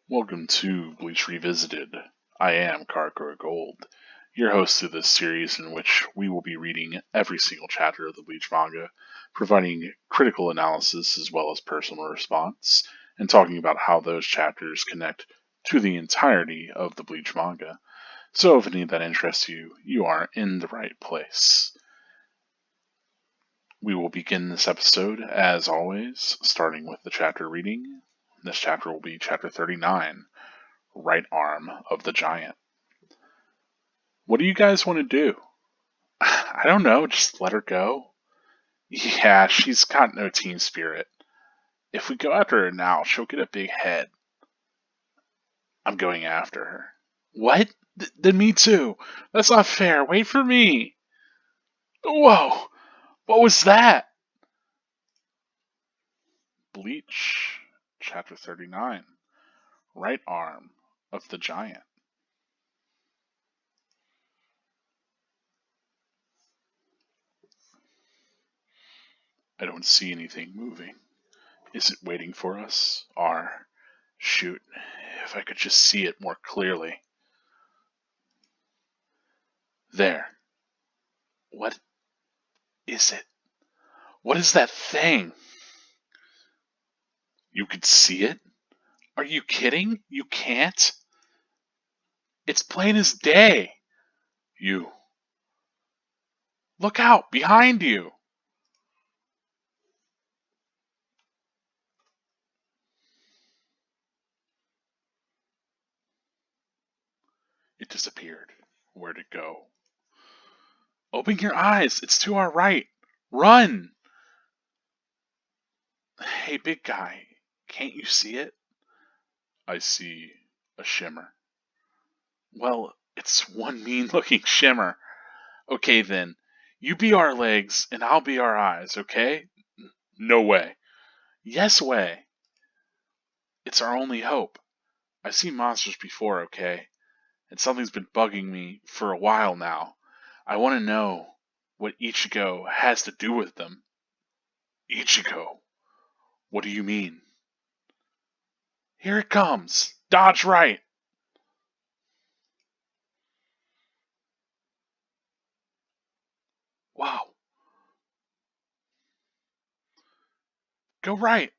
Welcome to Bleach Revisited. I am Karkor Gold, your host of this series in which we will be reading every single chapter of the Bleach manga, providing critical analysis as well as personal response, and talking about how those chapters connect to the entirety of the Bleach manga. So if any of that interests you, you are in the right place. We will begin this episode, as always, starting with the chapter reading. This chapter will be Chapter 39, Right Arm of the Giant. What do you guys want to do? I don't know, just let her go? Yeah, she's got no team spirit. If we go after her now, she'll get a big head. I'm going after her. What? Then me too. That's not fair. Wait for me. Whoa! What was that? Bleach, Chapter 39, Right Arm of the Giant. I don't see anything moving. Is it waiting for us? Shoot, if I could just see it more clearly. There. What is it? What is that thing? You could see it? Are you kidding? You can't? It's plain as day. You. Look out! Behind you! It disappeared. Where'd it go? Open your eyes! It's to our right! Run! Hey, big guy, can't you see it? I see a shimmer. Well, it's one mean looking shimmer. Okay then, you be our legs and I'll be our eyes, okay? No way. Yes way. It's our only hope. I've seen monsters before, okay? And something's been bugging me for a while now. I want to know what Ichigo has to do with them. Ichigo? What do you mean? Here it comes! Dodge right! Wow. Go right!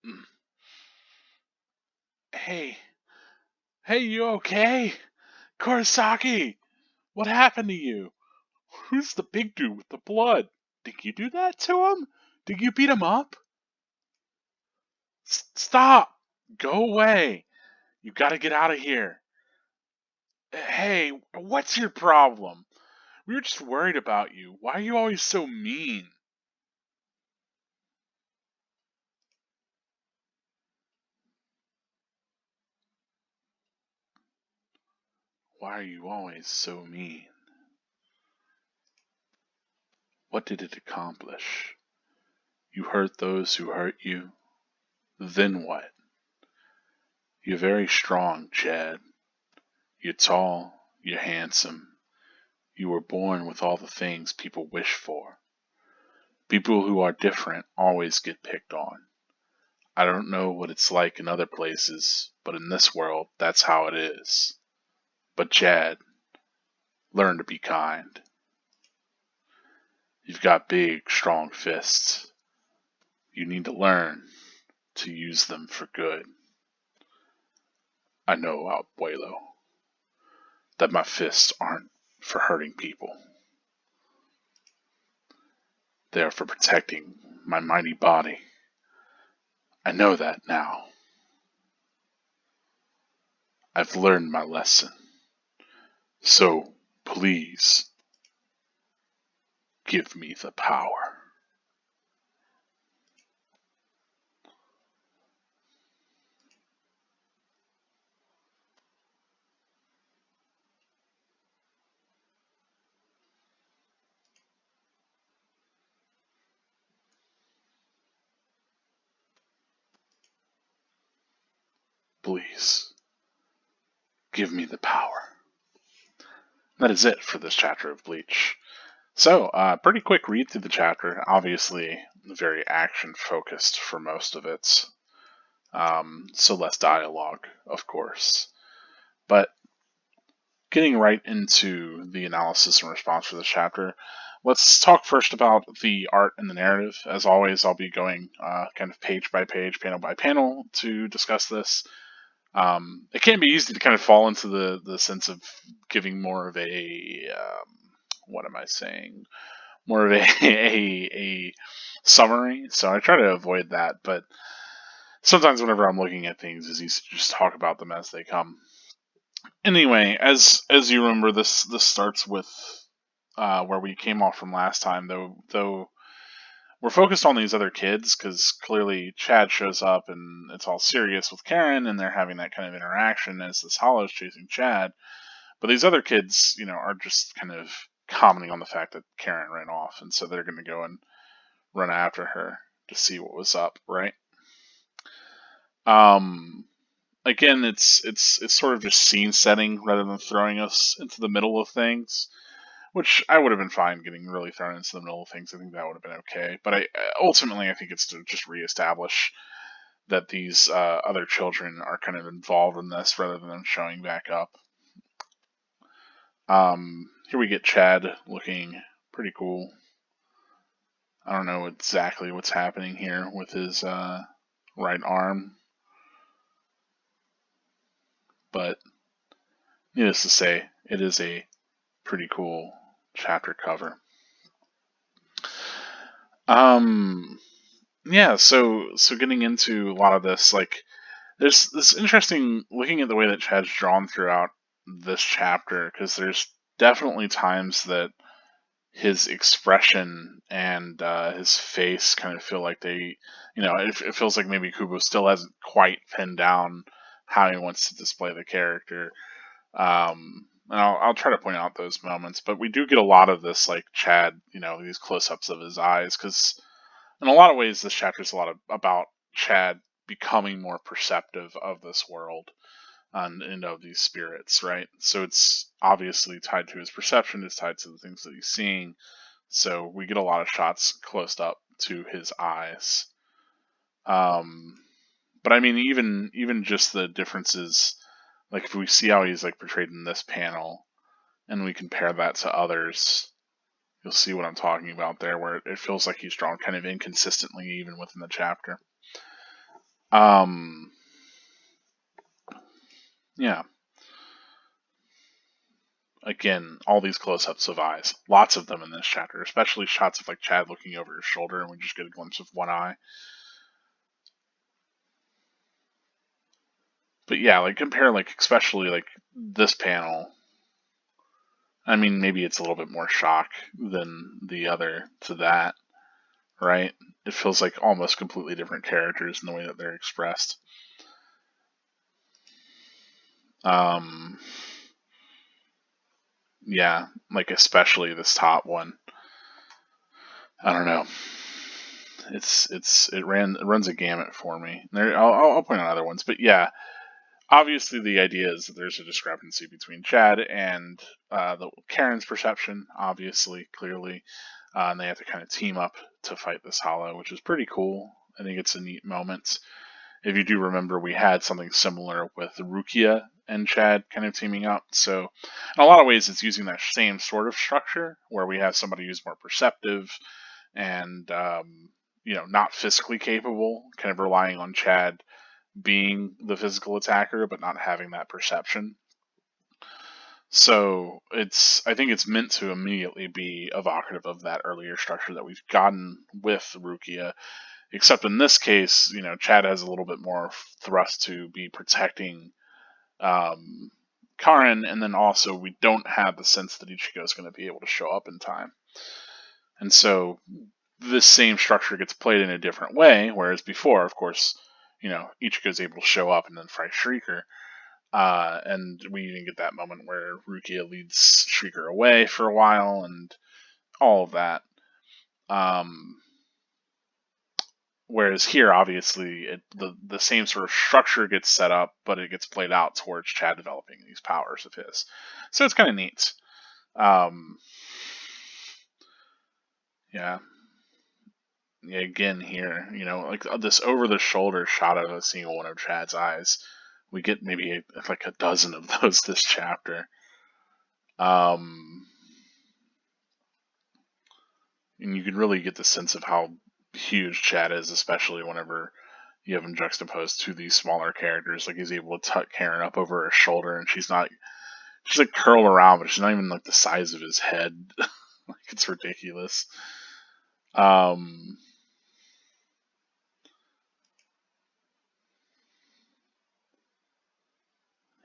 Mm. Hey. Hey, you okay? Kurosaki! What happened to you? Who's the big dude with the blood? Did you do that to him? Did you beat him up? Stop! Go away! You gotta get out of here. Hey, what's your problem? We were just worried about you. Why are you always so mean? Why are you always so mean? What did it accomplish? You hurt those who hurt you? Then what? You're very strong, Chad. You're tall, you're handsome. You were born with all the things people wish for. People who are different always get picked on. I don't know what it's like in other places, but in this world, that's how it is. But Chad, learn to be kind. You've got big, strong fists. You need to learn to use them for good. I know, Abuelo, that my fists aren't for hurting people. They are for protecting my mighty body. I know that now. I've learned my lesson. So, please, give me the power. Please, give me the power. That is it for this chapter of Bleach. So, pretty quick read through the chapter. Obviously, very action focused for most of it. So less dialogue, of course. But getting right into the analysis and response for this chapter, let's talk first about the art and the narrative. As always, I'll be going kind of page by page, panel by panel to discuss this. It can be easy to kind of fall into the sense of giving more of a what am I saying? More of a summary. So I try to avoid that, but sometimes whenever I'm looking at things, it's easy to just talk about them as they come. Anyway, as you remember, this starts with where we came off from last time. Though we're focused on these other kids because clearly Chad shows up and it's all serious with Karen, and they're having that kind of interaction as this Hollow's chasing Chad. But these other kids, are just kind of commenting on the fact that Karen ran off, and so they're going to go and run after her to see what was up, right? Again, it's sort of just scene setting rather than throwing us into the middle of things, which I would have been fine getting really thrown into the middle of things. I think that would have been okay. But ultimately, I think it's to just reestablish that these other children are kind of involved in this rather than them showing back up. Here we get Chad looking pretty cool. I don't know exactly what's happening here with his right arm, but needless to say, it is a pretty cool chapter cover. Yeah, so getting into a lot of this, like, there's this interesting looking at the way that Chad's drawn throughout this chapter, because there's definitely times that his expression and his face kind of feel like they, it feels like maybe Kubo still hasn't quite pinned down how he wants to display the character. And I'll try to point out those moments, but we do get a lot of this, like Chad, these close-ups of his eyes, because in a lot of ways, this chapter is a lot about Chad becoming more perceptive of this world and of these spirits, right? So it's obviously tied to his perception, it's tied to the things that he's seeing. So we get a lot of shots close up to his eyes. But I mean, even just the differences, like if we see how he's like portrayed in this panel, and we compare that to others, you'll see what I'm talking about there, where it feels like he's drawn kind of inconsistently even within the chapter. Yeah. Again, all these close-ups of eyes, lots of them in this chapter, especially shots of like Chad looking over his shoulder, and we just get a glimpse of one eye. But yeah, like compare like especially like this panel. I mean, maybe it's a little bit more shock than the other to that, right? It feels like almost completely different characters in the way that they're expressed. Yeah, like especially this top one. I don't know. It runs a gamut for me. I'll point out other ones, but yeah, obviously the idea is that there's a discrepancy between Chad and the Karen's perception. Obviously, clearly, and they have to kind of team up to fight this Hollow, which is pretty cool. I think it's a neat moment. If you do remember, we had something similar with Rukia and Chad kind of teaming up. So, in a lot of ways, it's using that same sort of structure where we have somebody who's more perceptive and, not physically capable, kind of relying on Chad being the physical attacker, but not having that perception. So I think it's meant to immediately be evocative of that earlier structure that we've gotten with Rukia. Except in this case, Chad has a little bit more thrust to be protecting Karen, and then also we don't have the sense that Ichigo is going to be able to show up in time. And so this same structure gets played in a different way, whereas before, of course, Ichigo is able to show up and then fight Shrieker. And we even get that moment where Rukia leads Shrieker away for a while and all of that. Whereas here, obviously, the same sort of structure gets set up, but it gets played out towards Chad developing these powers of his. So it's kind of neat. Yeah. again here, like this over the shoulder shot of a single one of Chad's eyes. We get maybe like a dozen of those this chapter. And you can really get the sense of how huge Chad is, especially whenever you have him juxtaposed to these smaller characters. Like he's able to tuck Karen up over her shoulder, and she's like curled around, but she's not even like the size of his head. Like it's ridiculous. Um,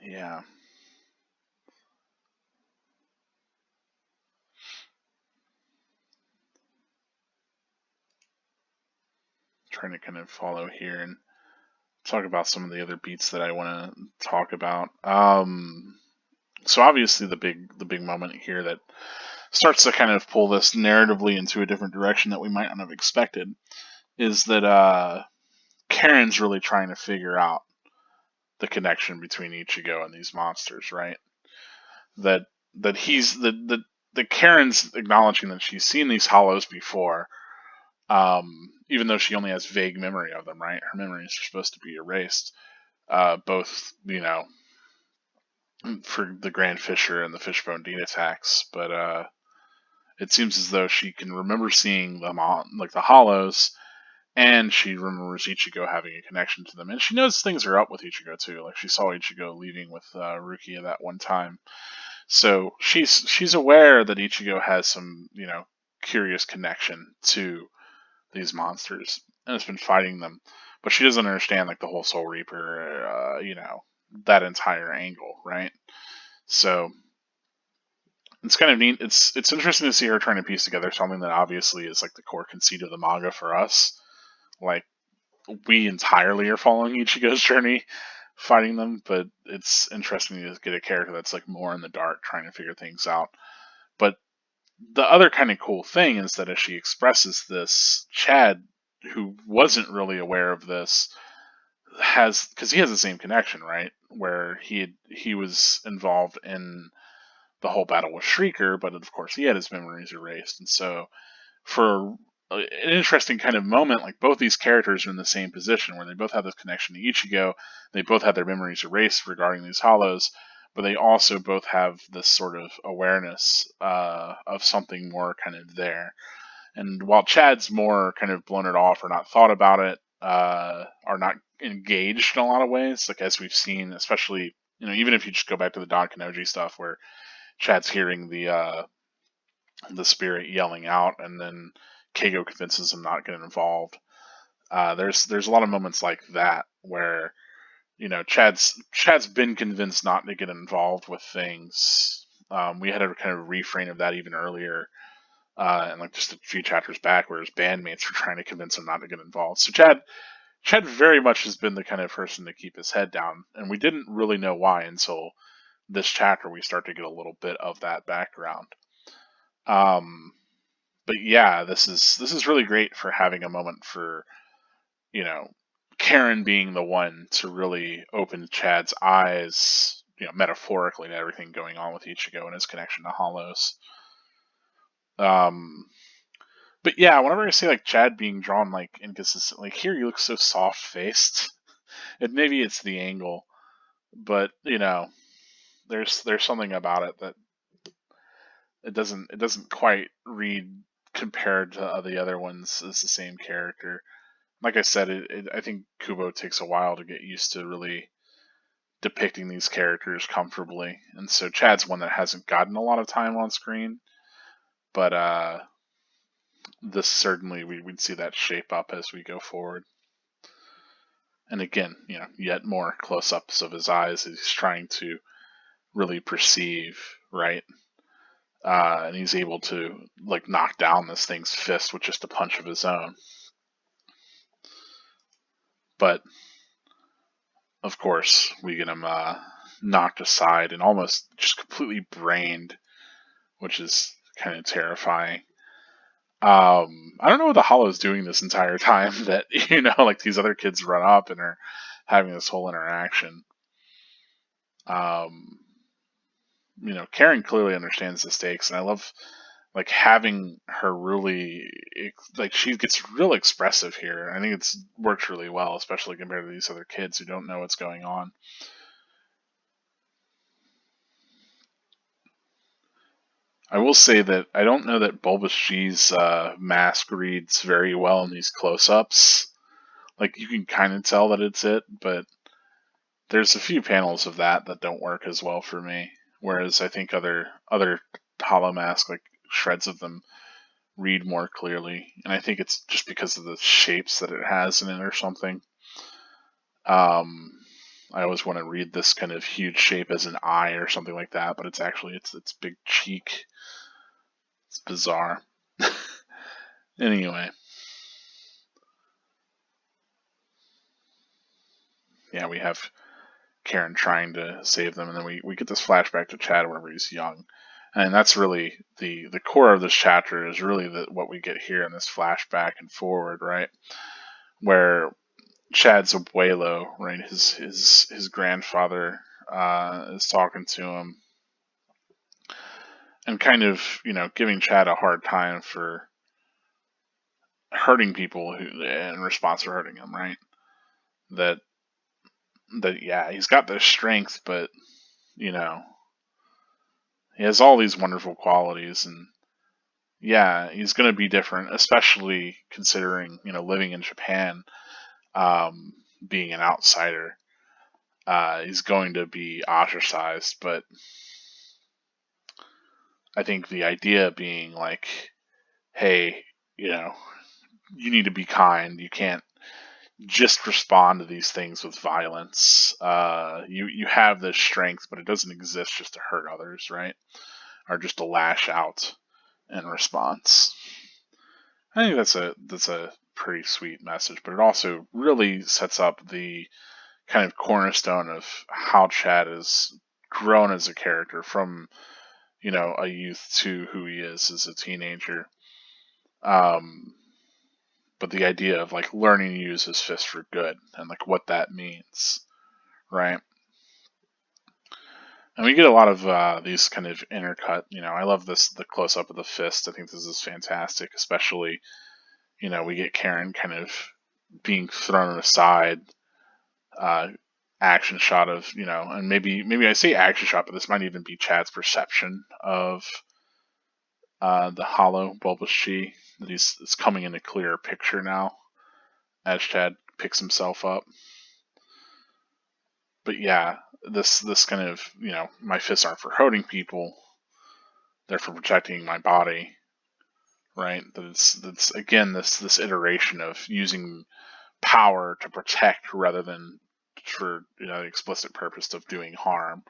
yeah, trying to kind of follow here and talk about some of the other beats that I want to talk about. So obviously the big moment here that starts to kind of pull this narratively into a different direction that we might not have expected is that Karen's really trying to figure out the connection between Ichigo and these monsters, right? That that he's the Karen's acknowledging that she's seen these hollows before, even though she only has vague memory of them, right? Her memories are supposed to be erased, both for the Grand Fisher and the Fishbone Dean attacks, but it seems as though she can remember seeing them on like the hollows, and she remembers Ichigo having a connection to them, and she knows things are up with Ichigo too. Like she saw Ichigo leaving with Rukia that one time, so she's aware that Ichigo has some curious connection to these monsters and has been fighting them, but she doesn't understand like the whole Soul Reaper, that entire angle, right? So it's kind of neat. It's interesting to see her trying to piece together something that obviously is like the core conceit of the manga for us. Like we entirely are following Ichigo's journey, fighting them, but it's interesting to get a character that's like more in the dark, trying to figure things out. But the other kind of cool thing is that as she expresses this, Chad, who wasn't really aware of this, has because he has the same connection, right? Where he was involved in the whole battle with Shrieker, but of course he had his memories erased, and so for an interesting kind of moment, like both these characters are in the same position where they both have this connection to Ichigo, they both have their memories erased regarding these hollows, but they also both have this sort of awareness of something more kind of there. And while Chad's more kind of blown it off or not thought about it, or not engaged in a lot of ways, like as we've seen, especially even if you just go back to the Don Kanoji stuff where Chad's hearing the spirit yelling out, and then Keigo convinces him not to get involved. There's a lot of moments like that where Chad's been convinced not to get involved with things. We had a kind of refrain of that even earlier, and like just a few chapters back, where his bandmates were trying to convince him not to get involved. So Chad very much has been the kind of person to keep his head down, and we didn't really know why until this chapter. We start to get a little bit of that background. Um, but yeah, this is really great for having a moment for you know Karen being the one to really open Chad's eyes, metaphorically to everything going on with Ichigo and his connection to Hollows. Um, but yeah, whenever I see like Chad being drawn like inconsistent, like here he looks so soft faced, and maybe it's the angle, but there's something about it that it doesn't quite read compared to the other ones as the same character. Like I said, I think Kubo takes a while to get used to really depicting these characters comfortably, and so Chad's one that hasn't gotten a lot of time on screen, but this certainly we'd see that shape up as we go forward. And again, yet more close-ups of his eyes as he's trying to really perceive, right? And he's able to like knock down this thing's fist with just a punch of his own. But of course, we get him knocked aside and almost just completely brained, which is kind of terrifying. I don't know what the Hollow's doing this entire time that, like these other kids run up and are having this whole interaction. Um, Karen clearly understands the stakes, and I love like having her really, like, she gets real expressive here. I think it's works really well, especially compared to these other kids who don't know what's going on. I will say that I don't know that Bulbous G's mask reads very well in these close-ups. Like, you can kind of tell that it's it, but there's a few panels of that don't work as well for me. Whereas I think other hollow mask, like shreds of them, read more clearly, and I think it's just because of the shapes that it has in it or something. I always want to read this kind of huge shape as an eye or something like that, but it's actually it's big cheek. It's bizarre. Anyway, yeah, we have Karen trying to save them, and then we get this flashback to Chad whenever he's young. And that's really the core of this chapter is really what we get here in this flashback and forward, right? Where Chad's abuelo, right, his grandfather, is talking to him and kind of, giving Chad a hard time for hurting people who in response to hurting him, right? That yeah, he's got the strength, but you know, he has all these wonderful qualities, and yeah, he's going to be different, especially considering living in Japan, um, being an outsider. He's going to be ostracized, but I think the idea being like, hey, you know, you need to be kind. You can't just respond to these things with violence. You have this strength, but it doesn't exist just to hurt others, right? Or just to lash out in response. I think that's a pretty sweet message, but it also really sets up the kind of cornerstone of how Chad has grown as a character from a youth to who he is as a teenager. Um, but the idea of like learning to use his fist for good and like what that means, right? And we get a lot of these kind of intercut. I love the close up of the fist. I think this is fantastic, especially we get Karen kind of being thrown aside. Uh, Action shot of and maybe I say action shot, but this might even be Chad's perception of the hollow bulbous chi that it's coming in a clearer picture now as Chad picks himself up. But yeah, this kind of my fists aren't for hurting people; they're for protecting my body, right? That's again this iteration of using power to protect rather than for the explicit purpose of doing harm,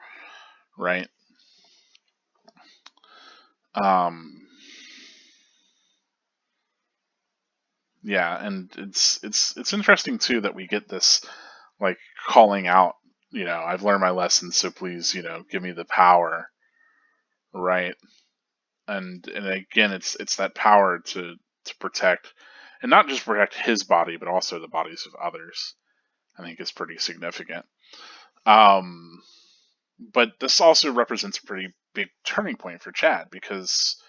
right? Um, yeah, and it's interesting too that we get this like calling out. I've learned my lesson, so please, give me the power, right? And again, it's that power to protect, and not just protect his body, but also the bodies of others. I think is pretty significant. Um, but this also represents a pretty big turning point for Chad because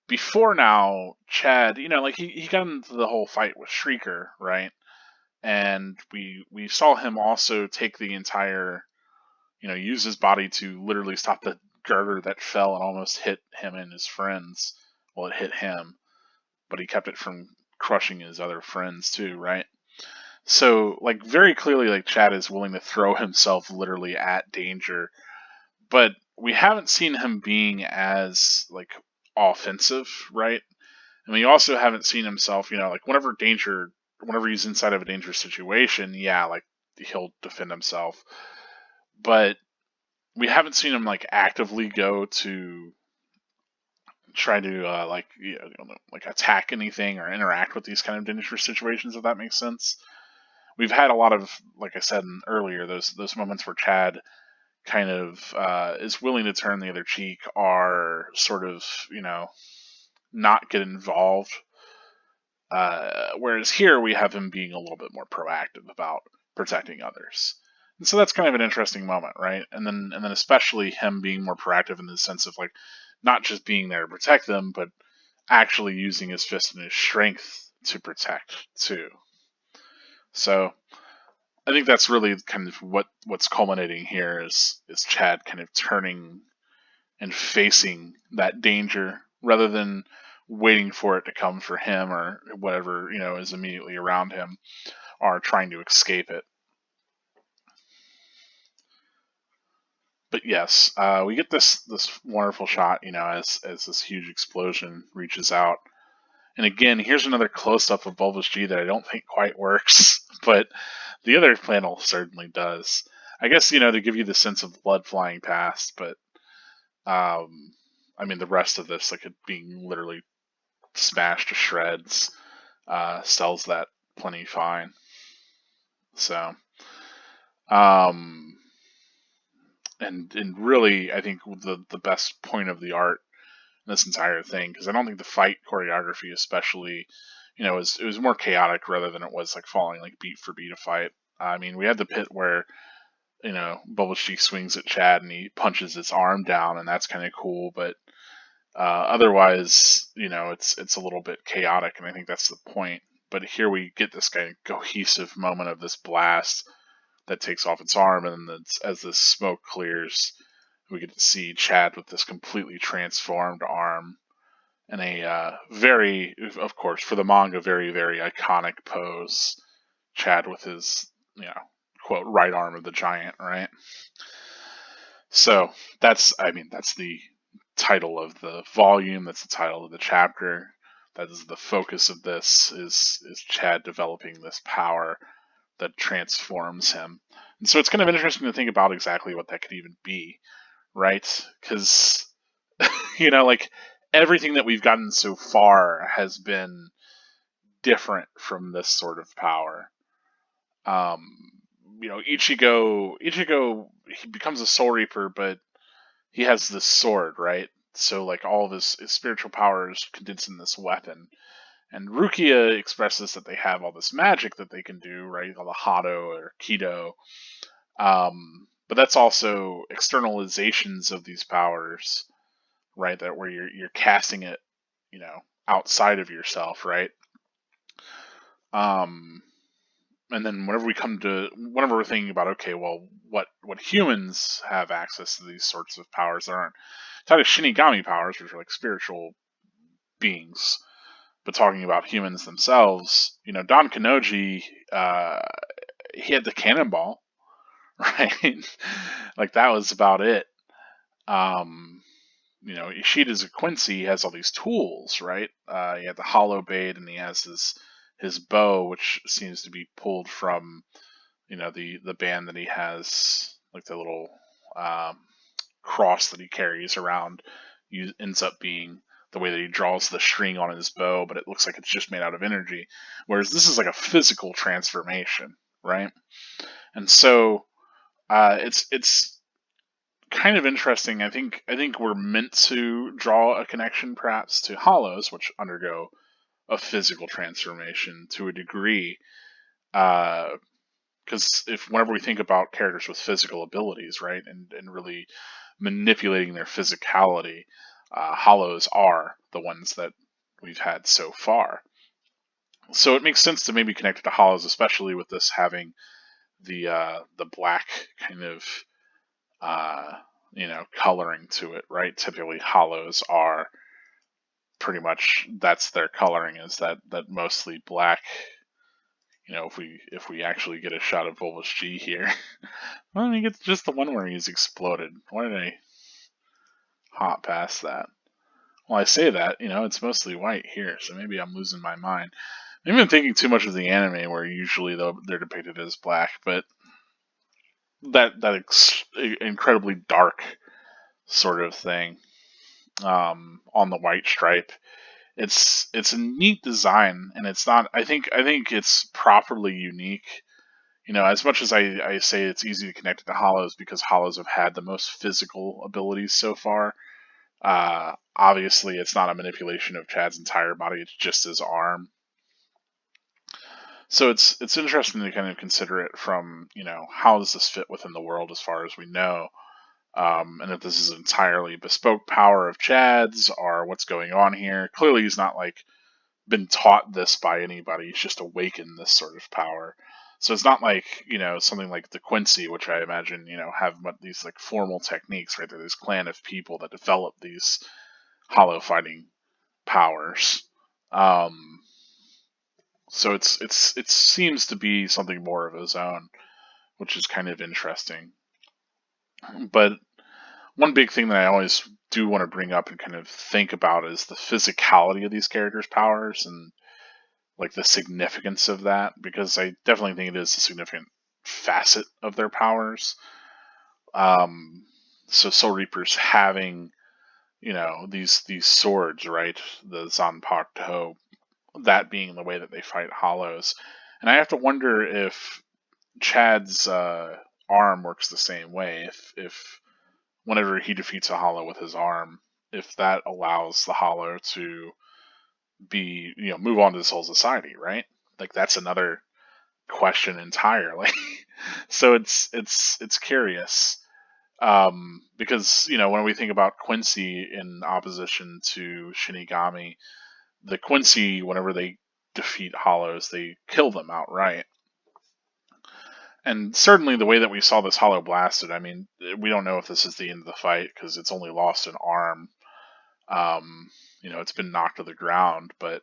before now, Chad, like he got into the whole fight with Shrieker, right? And we saw him also take the entire, use his body to literally stop the girder that fell and almost hit him and his friends. Well, it hit him, but he kept it from crushing his other friends too, right? So, like, very clearly, like, Chad is willing to throw himself literally at danger, but we haven't seen him being as, like, offensive, right? And we also haven't seen himself, like, whenever he's inside of a dangerous situation, yeah, like, he'll defend himself. But we haven't seen him, like, actively go to try to, like, attack anything or interact with these kind of dangerous situations, if that makes sense. We've had a lot of, like I said earlier, those moments where Chad kind of is willing to turn the other cheek, are sort of not get involved. Whereas here we have him being a little bit more proactive about protecting others, and so that's kind of an interesting moment, right? And then especially him being more proactive in the sense of like not just being there to protect them, but actually using his fist and his strength to protect too. So I think that's really kind of what's culminating here is Chad kind of turning and facing that danger rather than waiting for it to come for him or whatever is immediately around him, or trying to escape it. But yes, we get this wonderful shot, as this huge explosion reaches out. And again, here's another close up of Bulbous G that I don't think quite works, but the other panel certainly does. I guess to give you the sense of blood flying past, but I mean the rest of this, like it being literally smashed to shreds, sells that plenty fine. So, um, and really, I think the best point of the art in this entire thing, because I don't think the fight choreography, especially, it was more chaotic rather than it was like following like beat for beat a fight. I mean, we had the pit where Bulbous G swings at Chad and he punches his arm down, and that's kind of cool, but otherwise, it's a little bit chaotic, and I think that's the point. But here we get this kind of cohesive moment of this blast that takes off its arm, and then as the smoke clears, we get to see Chad with this completely transformed arm and a very, of course, for the manga, very, very iconic pose. Chad with his, quote, right arm of the giant, right? So that's the title of the volume. That's the title of the chapter. That is the focus of this. Is Chad developing this power that transforms him? And so it's kind of interesting to think about exactly what that could even be, right? Because like everything that we've gotten so far has been different from this sort of power. Ichigo, he becomes a Soul Reaper, but he has this sword, right? So like all of his spiritual powers condensed in this weapon. And Rukia expresses that they have all this magic that they can do, right? All the Hado or Kido. But that's also externalizations of these powers, right? That where you're casting it, outside of yourself, right? Um, and then whenever we're thinking about, okay, well, what humans have access to these sorts of powers that aren't tied to Shinigami powers, which are like spiritual beings, but talking about humans themselves, Don Kanoji, he had the cannonball, right? Like that was about it. Ishida's a Quincy, he has all these tools, right? He had the hollow bait, and he has his bow, which seems to be pulled from, the band that he has, like the little cross that he carries around, ends up being the way that he draws the string on his bow, but it looks like it's just made out of energy. Whereas this is like a physical transformation, right? And so it's kind of interesting. I think we're meant to draw a connection, perhaps, to hollows, which undergo a physical transformation to a degree. Because whenever we think about characters with physical abilities, right, and really manipulating their physicality, hollows are the ones that we've had so far. So it makes sense to maybe connect it to hollows, especially with this having the black kind of coloring to it, right? Typically, hollows are pretty much, that's their coloring, is that mostly black. If we actually get a shot of Bulbous G here, well, I mean, it's just the one where he's exploded. Why did I hop past that? Well, I say that, it's mostly white here, so maybe I'm losing my mind. Maybe I'm thinking too much of the anime, where usually they're depicted as black, but that incredibly dark sort of thing, on the white stripe. It's a neat design, and it's not. I think it's properly unique. As much as I say it's easy to connect it to hollows because hollows have had the most physical abilities so far. Obviously, it's not a manipulation of Chad's entire body; it's just his arm. So it's interesting to kind of consider it from how does this fit within the world as far as we know. and if this is an entirely bespoke power of Chad's or what's going on here. Clearly, he's not like been taught this by anybody. He's just awakened this sort of power. So it's not like, something like the Quincy, which I imagine, have these like formal techniques, right? There's this clan of people that develop these hollow fighting powers. Um, so it seems to be something more of his own, which is kind of interesting. But one big thing that I always do want to bring up and kind of think about is the physicality of these characters' powers and like the significance of that, because I definitely think it is a significant facet of their powers. Um, so Soul Reapers having these swords, right? The Zanpakuto, that being the way that they fight hollows, and I have to wonder if Chad's arm works the same way. If whenever he defeats a hollow with his arm, if that allows the hollow to be move on to the Soul Society, right? Like that's another question entirely. So it's curious, because when we think about Quincy in opposition to Shinigami, the Quincy, whenever they defeat hollows, they kill them outright. And certainly the way that we saw this hollow blasted, I mean, we don't know if this is the end of the fight because it's only lost an arm. It's been knocked to the ground, but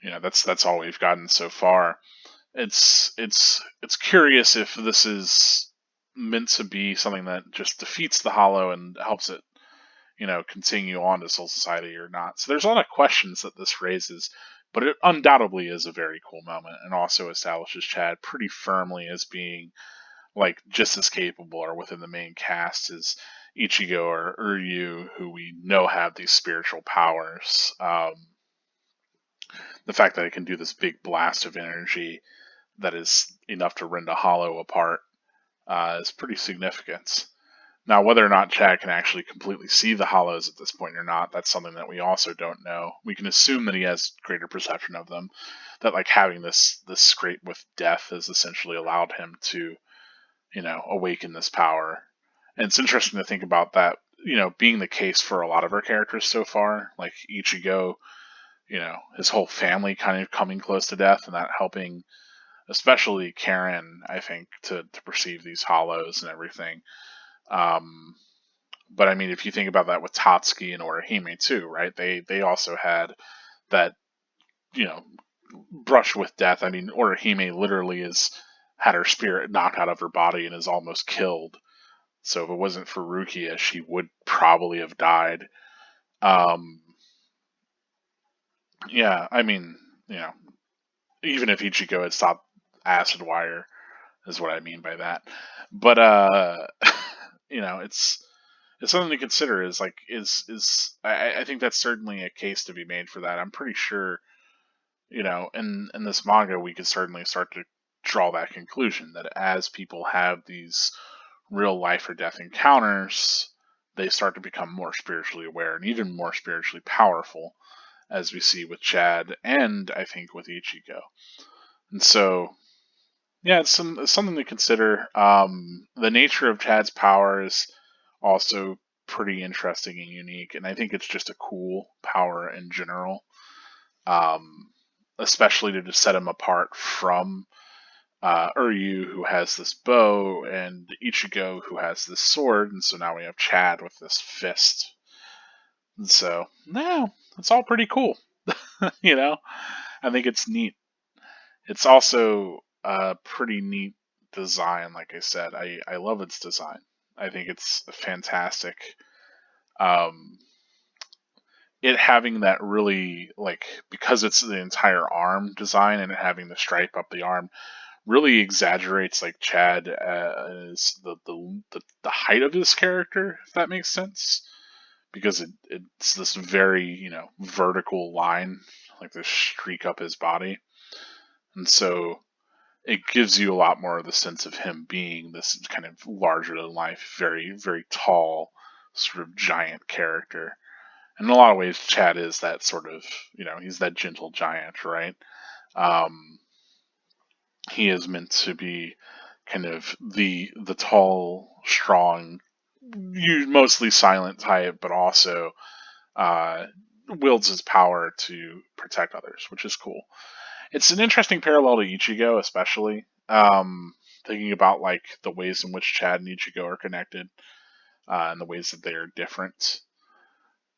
that's all we've gotten so far. It's curious if this is meant to be something that just defeats the hollow and helps it, continue on to Soul Society or not. So there's a lot of questions that this raises, but it undoubtedly is a very cool moment and also establishes Chad pretty firmly as being like just as capable or within the main cast as Ichigo or Uryu, who we know have these spiritual powers. The fact that it can do this big blast of energy that is enough to rend a hollow apart is pretty significant. Now, whether or not Chad can actually completely see the hollows at this point or not, that's something that we also don't know. We can assume that he has greater perception of them, that like having this scrape with death has essentially allowed him to, awaken this power. And it's interesting to think about that, being the case for a lot of our characters so far, like Ichigo, his whole family kind of coming close to death and that helping especially Karen, I think, to perceive these hollows and everything. Um, but I mean, if you think about that with Tatsuki and Orihime too, right? They also had that, you know, brush with death. I mean, Orihime literally is had her spirit knocked out of her body and is almost killed. So if it wasn't for Rukia, she would probably have died. Um, yeah, I mean, you know, even if Ichigo had stopped acid wire, is what I mean by that. But it's something to consider. Is like is I think that's certainly a case to be made for that. I'm pretty sure in this manga we could certainly start to draw that conclusion that as people have these real life or death encounters, they start to become more spiritually aware and even more spiritually powerful, as we see with Chad and I think with Ichigo. And so yeah, it's something to consider. The nature of Chad's power is also pretty interesting and unique, and I think it's just a cool power in general, um, especially to just set him apart from Uryu, who has this bow, and Ichigo, who has this sword, and so now we have Chad with this fist. And so, yeah, it's all pretty cool. you know, I think it's neat. It's also a pretty neat design, like I said. I love its design. I think it's fantastic. Um, it having that really, like, because it's the entire arm design and it having the stripe up the arm, really exaggerates, like, Chad as the height of his character, if that makes sense. Because it's this very, vertical line, like this streak up his body. And so it gives you a lot more of the sense of him being this kind of larger than life, very, very tall, sort of giant character. And in a lot of ways, Chad is that sort of, he's that gentle giant, right? Um, he is meant to be kind of the tall, strong, mostly silent type, but also uh, wields his power to protect others, which is cool. It's an interesting parallel to Ichigo, especially thinking about like the ways in which Chad and Ichigo are connected, and the ways that they are different.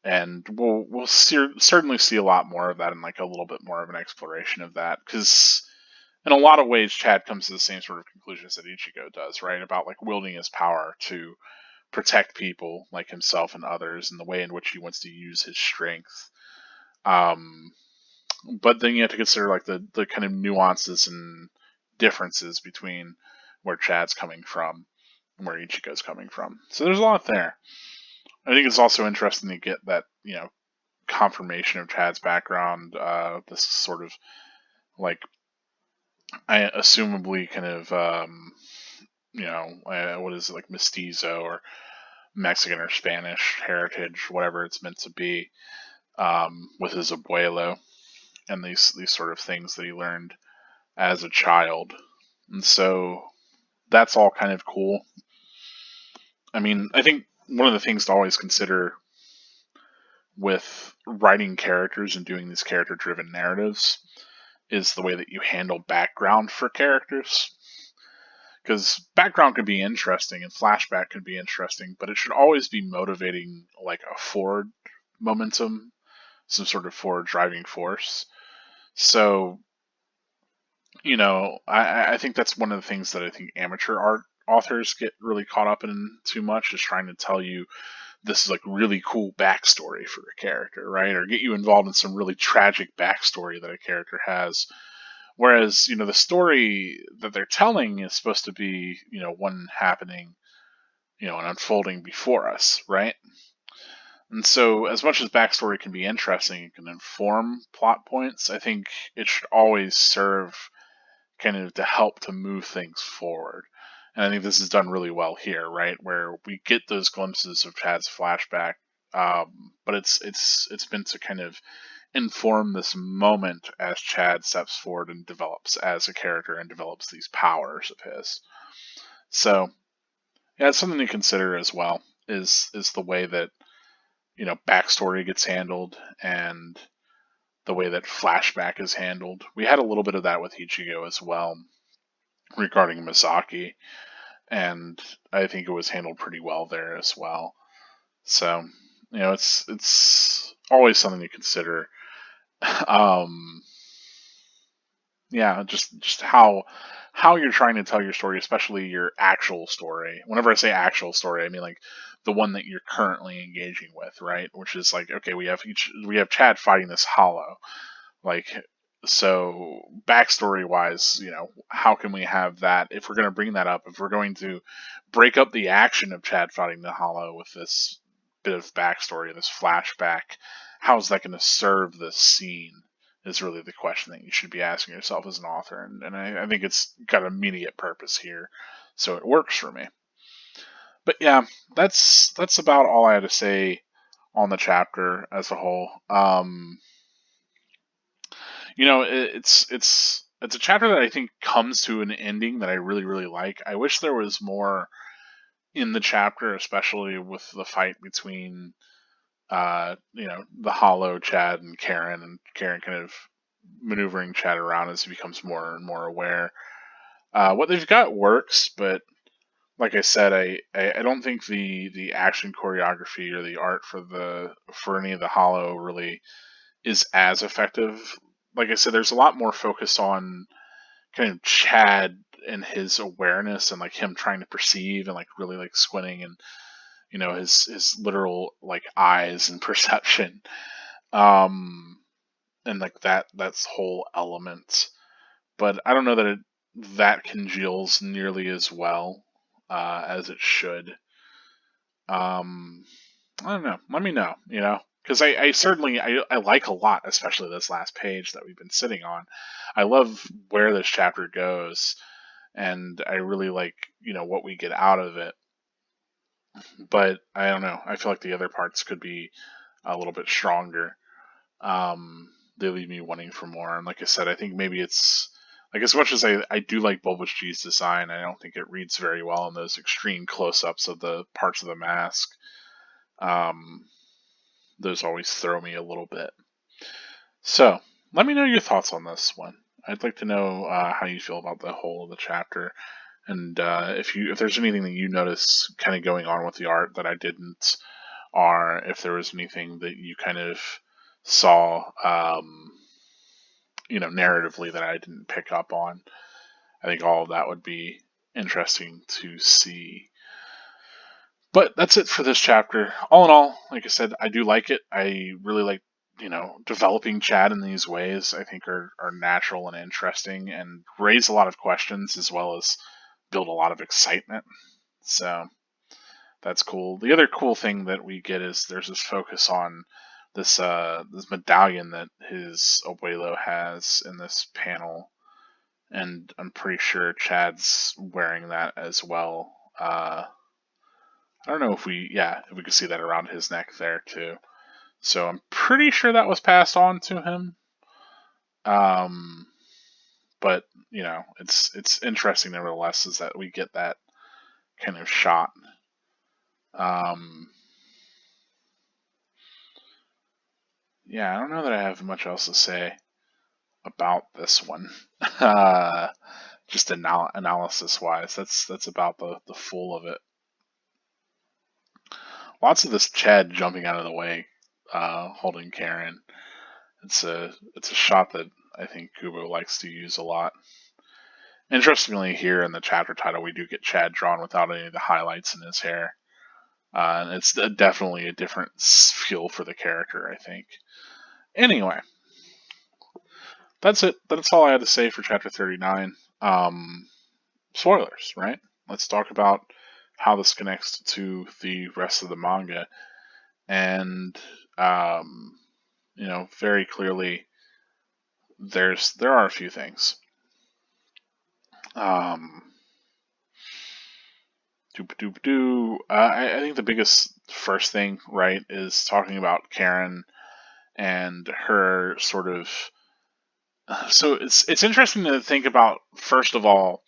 And we'll certainly see a lot more of that, and like a little bit more of an exploration of that, because in a lot of ways, Chad comes to the same sort of conclusions that Ichigo does, right? About like wielding his power to protect people like himself and others, and the way in which he wants to use his strength. Um, but then you have to consider like the kind of nuances and differences between where Chad's coming from and where Ichigo's coming from. So there's a lot there. I think it's also interesting to get that, confirmation of Chad's background. This sort of like, I assumably kind of, what is it, like mestizo or Mexican or Spanish heritage, whatever it's meant to be, with his abuelo, and these sort of things that he learned as a child. And so that's all kind of cool. I mean, I think one of the things to always consider with writing characters and doing these character driven narratives is the way that you handle background for characters. Because background can be interesting and flashback can be interesting, but it should always be motivating like a forward momentum, some sort of forward driving force. So, I think that's one of the things that I think amateur art authors get really caught up in too much, is trying to tell you this is like really cool backstory for a character, right? Or get you involved in some really tragic backstory that a character has. Whereas, the story that they're telling is supposed to be, one happening, and unfolding before us, right? And so, as much as backstory can be interesting and can inform plot points, I think it should always serve kind of to help to move things forward. And I think this is done really well here, right? Where we get those glimpses of Chad's flashback, but it's meant to kind of inform this moment as Chad steps forward and develops as a character and develops these powers of his. So yeah, it's something to consider as well. Is the way that backstory gets handled and the way that flashback is handled. We had a little bit of that with Ichigo as well regarding Misaki, and I think it was handled pretty well there as well. So it's always something to consider. Um, yeah, just how you're trying to tell your story, especially your actual story. Whenever I say actual story, I mean like the one that you're currently engaging with, right? Which is like, okay, we have Chad fighting this hollow, like, so backstory wise, how can we have that if we're going to bring that up? If we're going to break up the action of Chad fighting the hollow with this bit of backstory, this flashback, how's that going to serve this scene? Is really the question that you should be asking yourself as an author, and I think it's got immediate purpose here, so it works for me. But yeah, that's about all I had to say on the chapter as a whole. It's a chapter that I think comes to an ending that I really really like. I wish there was more in the chapter, especially with the fight between the Hollow Chad and Karen kind of maneuvering Chad around as he becomes more and more aware. What they've got works, but like I said, I don't think the action choreography or the art for any of the Hollow really is as effective. Like I said, there's a lot more focus on kind of Chad and his awareness and like him trying to perceive and like really like squinting and his literal like eyes and perception, and like that's whole element. But I don't know that that congeals nearly as well as it should. Um, I don't know. Let me know. Because I certainly I like a lot, especially this last page that we've been sitting on. I love where this chapter goes, and I really like what we get out of it. But I don't know. I feel like the other parts could be a little bit stronger. They leave me wanting for more. And like I said, I think maybe it's Like, as much as I do like Bulbous G's design, I don't think it reads very well in those extreme close-ups of the parts of the mask. Um, those always throw me a little bit. So, let me know your thoughts on this one. I'd like to know how you feel about the whole of the chapter, and if there's anything that you notice kind of going on with the art that I didn't, or if there was anything that you kind of saw, narratively that I didn't pick up on. I think all of that would be interesting to see. But that's it for this chapter. All in all, like I said, I do like it. I really like, developing Chad in these ways. I think are natural and interesting and raise a lot of questions as well as build a lot of excitement. So that's cool. The other cool thing that we get is there's this focus on this medallion that his abuelo has in this panel, and I'm pretty sure Chad's wearing that as well. I don't know if we could see that around his neck there too. So I'm pretty sure that was passed on to him. Um, but it's interesting nevertheless is that we get that kind of shot. Um, yeah, I don't know that I have much else to say about this one. Just analysis wise, that's about the full of it. Lots of this Chad jumping out of the way, holding Karen. It's a shot that I think Kubo likes to use a lot. Interestingly, here in the chapter title, we do get Chad drawn without any of the highlights in his hair, and it's definitely a different feel for the character, I think. Anyway, that's it. That's all I had to say for chapter 39. Spoilers, right? Let's talk about how this connects to the rest of the manga. And very clearly there are a few things. Um, I think the biggest first thing, right, is talking about Karen and her sort of. So it's interesting to think about first of all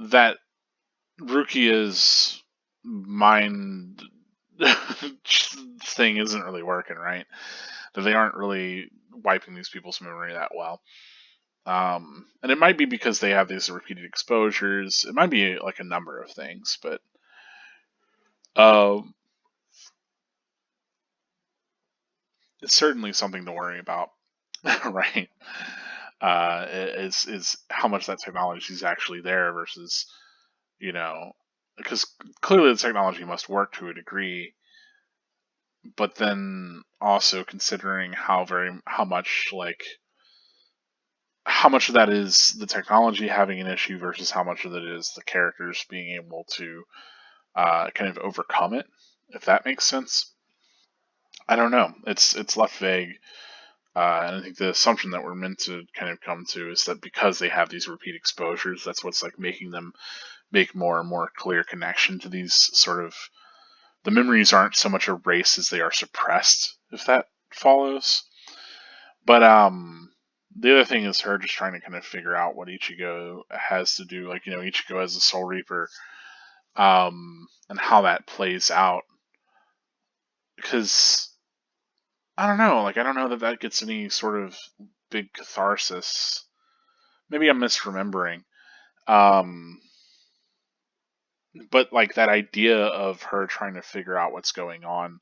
that Rukia's mind thing isn't really working, right? That they aren't really wiping these people's memory that well. And it might be because they have these repeated exposures. It might be like a number of things, but um, it's certainly something to worry about, right? Is how much that technology is actually there versus, because clearly the technology must work to a degree, but then also considering how much of that is the technology having an issue versus how much of it is the characters being able to kind of overcome it, if that makes sense. I don't know. It's left vague, and I think the assumption that we're meant to kind of come to is that because they have these repeat exposures, that's what's like making them make more and more clear connection to these sort of the memories aren't so much erased as they are suppressed, if that follows. But the other thing is her just trying to kind of figure out what Ichigo has to do. Like, Ichigo as a Soul Reaper, and how that plays out. Because I don't know, like I don't know that gets any sort of big catharsis. Maybe I'm misremembering. Um, but like that idea of her trying to figure out what's going on,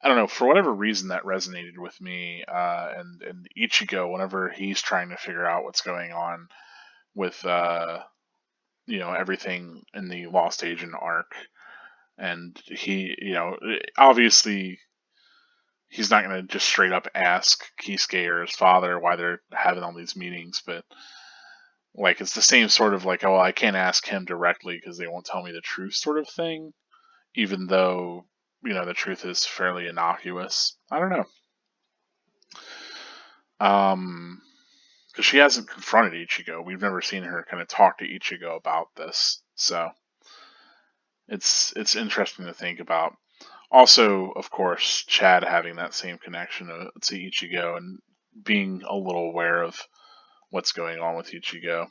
I don't know, for whatever reason that resonated with me. And Ichigo, whenever he's trying to figure out what's going on with everything in the Lost Agent arc, and he, obviously he's not going to just straight up ask Kisuke or his father why they're having all these meetings, but like it's the same sort of like, oh, I can't ask him directly because they won't tell me the truth sort of thing, even though the truth is fairly innocuous. I don't know. Because she hasn't confronted Ichigo. We've never seen her kind of talk to Ichigo about this, so it's interesting to think about. Also, of course, Chad having that same connection to Ichigo and being a little aware of what's going on with Ichigo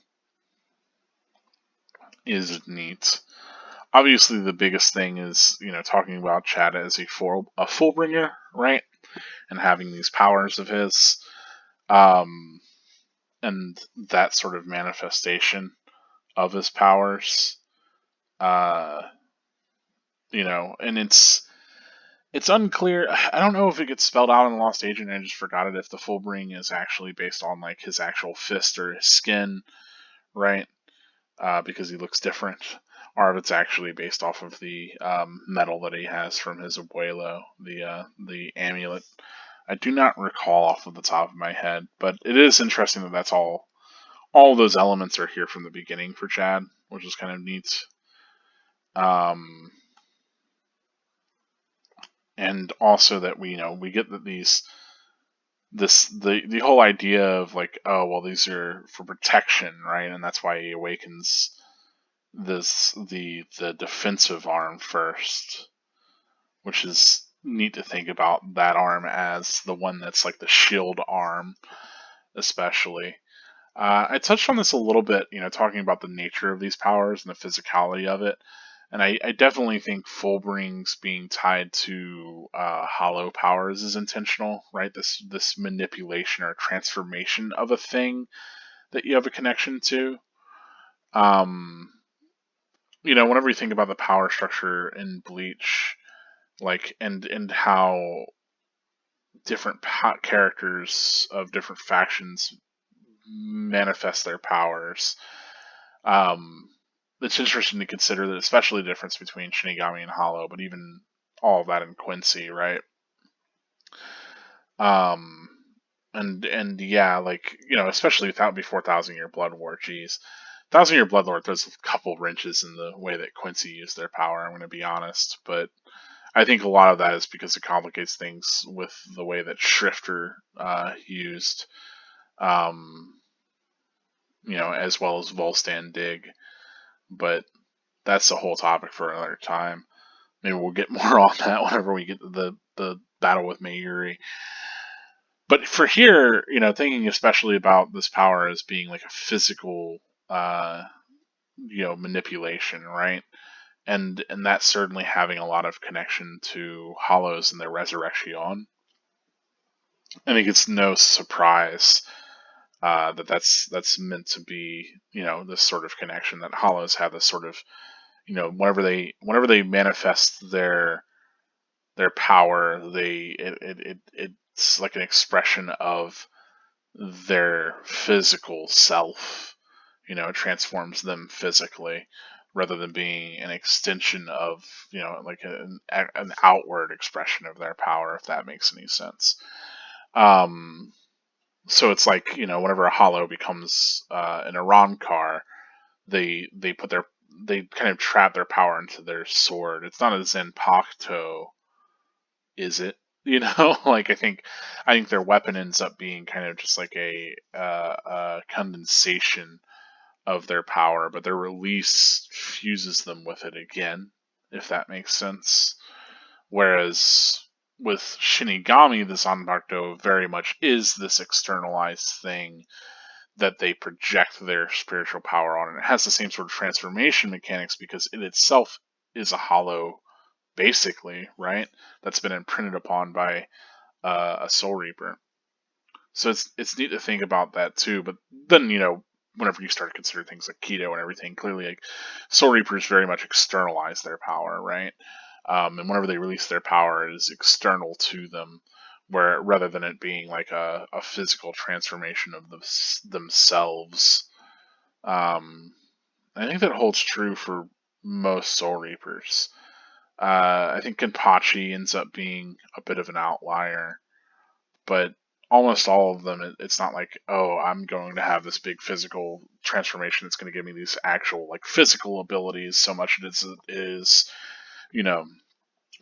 is neat. Obviously, the biggest thing is, talking about Chad as a Fullbringer, right? And having these powers of his, um, and that sort of manifestation of his powers. Uh, and it's unclear. I don't know if it gets spelled out in the Lost Agent. I just forgot it. If the Fullbring is actually based on like his actual fist or his skin, right? Because he looks different, or if it's actually based off of the metal that he has from his abuelo, the amulet. I do not recall off of the top of my head, but it is interesting that that's all those elements are here from the beginning for Chad, which is kind of neat. Um, and also that we get that the whole idea of like, oh well, these are for protection, right? And that's why he awakens the defensive arm first, which is neat to think about that arm as the one that's like the shield arm, especially. I touched on this a little bit, talking about the nature of these powers and the physicality of it. And I definitely think Fullbrings being tied to hollow powers is intentional, right? This manipulation or transformation of a thing that you have a connection to. Um, whenever you think about the power structure in Bleach, like and how different characters of different factions manifest their powers, it's interesting to consider that, especially the difference between Shinigami and Hollow, but even all of that in Quincy, right? Um, and yeah, like especially without before Thousand Year Blood War, geez, Thousand Year Blood War throws a couple wrenches in the way that Quincy used their power. I'm going to be honest, but I think a lot of that is because it complicates things with the way that Shrifter used, um, as well as Volstan Dig. But that's a whole topic for another time. Maybe we'll get more on that whenever we get to the battle with Mayuri. But for here, thinking especially about this power as being like a physical, uh, manipulation, right? And that's certainly having a lot of connection to Hollows and their resurrection. I think it's no surprise that that's meant to be, this sort of connection that Hollows have this sort of, whenever they manifest their power, it's like an expression of their physical self. It transforms them physically rather than being an extension of, like an outward expression of their power, if that makes any sense. Um, so it's like, whenever a hollow becomes an Iran car, they kind of trap their power into their sword. It's not a Zenpakuto, is it? Like I think their weapon ends up being kind of just like a condensation of their power, but their release fuses them with it again, if that makes sense. Whereas with Shinigami, the Zanpakuto very much is this externalized thing that they project their spiritual power on, and it has the same sort of transformation mechanics because it itself is a hollow, basically, right? That's been imprinted upon by a Soul Reaper. So it's neat to think about that too. But then whenever you start to consider things like keto and everything, clearly like Soul Reapers very much externalize their power, right? And whenever they release their power, it is external to them, where rather than it being like a physical transformation of themselves. I think that holds true for most Soul Reapers. I think Kenpachi ends up being a bit of an outlier, but almost all of them, it's not like, oh, I'm going to have this big physical transformation that's going to give me these actual like physical abilities. So much it is you know,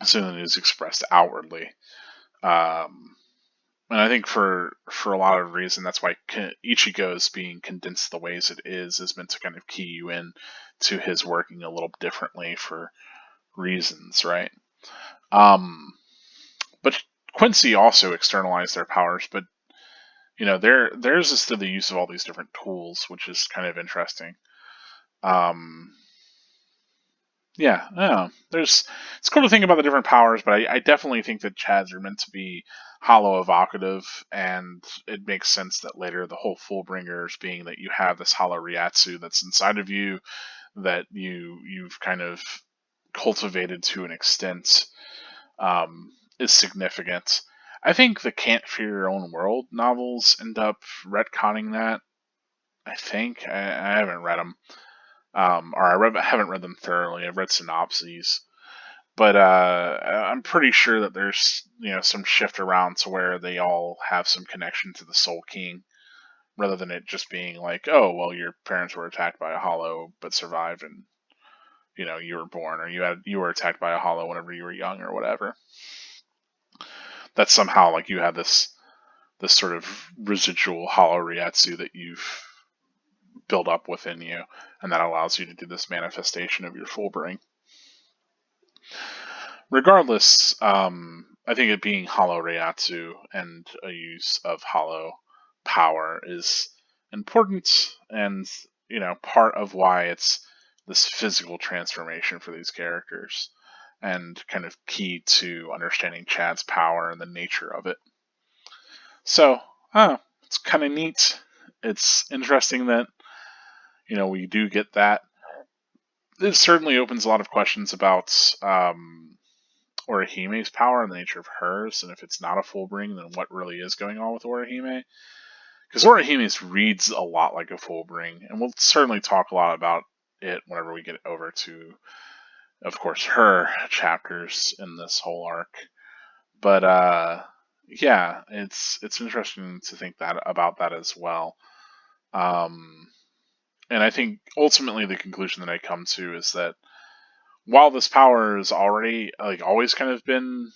something that is expressed outwardly. Um, and I think for a lot of reason, that's why Ichigo's being condensed the ways it is meant to kind of key you in to his working a little differently for reasons, right? But Quincy also externalized their powers, but theirs is through the use of all these different tools, which is kind of interesting. Um, yeah, I don't know. It's cool to think about the different powers, but I definitely think that Chads are meant to be hollow evocative, and it makes sense that later the whole Fullbringers being that you have this hollow Ryatsu that's inside of you that you've kind of cultivated to an extent, is significant. I think the Can't Fear Your Own World novels end up retconning that. I think I haven't read them, or I haven't read them thoroughly. I've read synopses, but I'm pretty sure that there's some shift around to where they all have some connection to the Soul King, rather than it just being like, oh well, your parents were attacked by a hollow but survived, and you were born, or you were attacked by a hollow whenever you were young, or whatever. That somehow like you have this sort of residual hollow Ryatsu that you've built up within you, and that allows you to do this manifestation of your full bring. Regardless, I think it being hollow Ryatsu and a use of hollow power is important, and part of why it's this physical transformation for these characters, and kind of key to understanding Chad's power and the nature of it. So, it's kind of neat. It's interesting that we do get that. It certainly opens a lot of questions about Orihime's power and the nature of hers, and if it's not a full bring, then what really is going on with Orihime? Because Orihime's reads a lot like a full bring, and we'll certainly talk a lot about it whenever we get over to, of course, her chapters in this whole arc. But yeah, it's interesting to think that about that as well. And I think ultimately the conclusion that I come to is that while this power has already always kind of been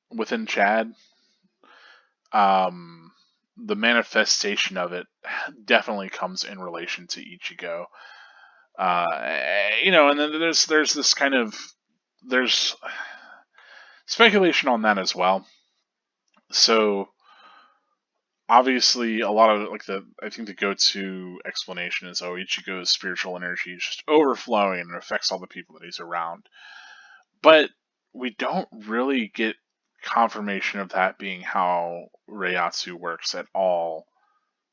within Chad, the manifestation of it definitely comes in relation to Ichigo. And then there's this kind of there's speculation on that as well. So obviously, a lot of I think the go-to explanation is, oh, Ichigo's spiritual energy is just overflowing and it affects all the people that he's around. But we don't really get confirmation of that being how Reiatsu works at all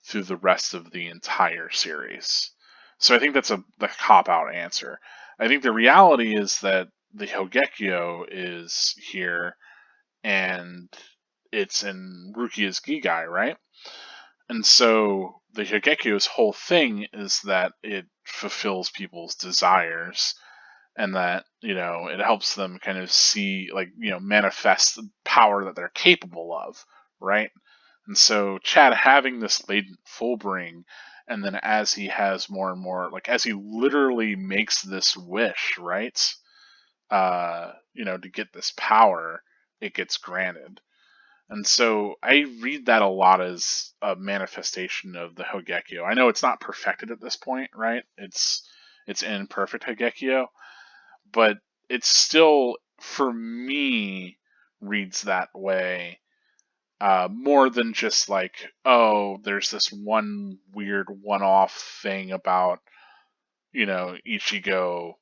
through the rest of the entire series. So I think that's the cop-out answer. I think the reality is that the Hogekyo is here, and it's in Rukia's Gigai, right? And so the Hogekyo's whole thing is that it fulfills people's desires, and that it helps them kind of see manifest the power that they're capable of, right? And so Chad having this latent full bring, and then as he has more and more, as he literally makes this wish, right? To get this power, it gets granted. And so I read that a lot as a manifestation of the Hogekyo. I know it's not perfected at this point, right? It's imperfect Hogekyo, but it's still, for me, reads that way, more than just oh, there's this one weird one-off thing about Ichigo.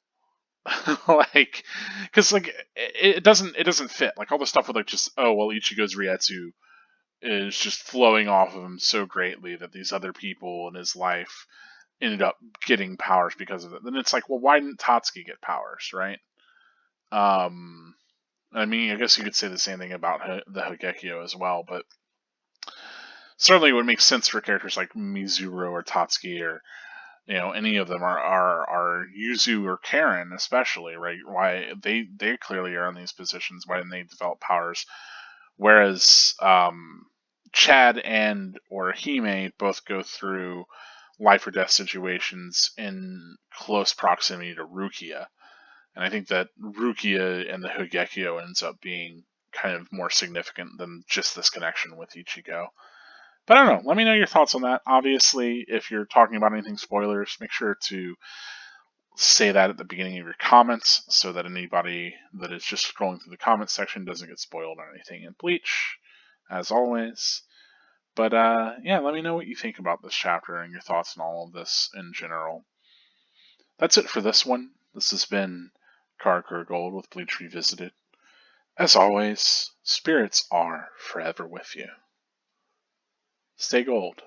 Because it doesn't fit, all the stuff with just, oh well, Ichigo's Ryatsu is just flowing off of him so greatly that these other people in his life ended up getting powers because of it. Then it's well, why didn't Tatsuki get powers, right? I mean, I guess you could say the same thing about the Hogekyo as well, but certainly it would make sense for characters like Mizuru or Tatsuki, or any of them are Yuzu or Karen especially, right? Why they clearly are in these positions. Why didn't they develop powers? Whereas Chad and Orihime both go through life or death situations in close proximity to Rukia. And I think that Rukia and the Hogekyo ends up being kind of more significant than just this connection with Ichigo. But I don't know. Let me know your thoughts on that. Obviously, if you're talking about anything spoilers, make sure to say that at the beginning of your comments so that anybody that is just scrolling through the comments section doesn't get spoiled on anything in Bleach, as always. But yeah, let me know what you think about this chapter and your thoughts on all of this in general. That's it for this one. This has been Carker Gold with Bleach Revisited. As always, spirits are forever with you. Stay gold.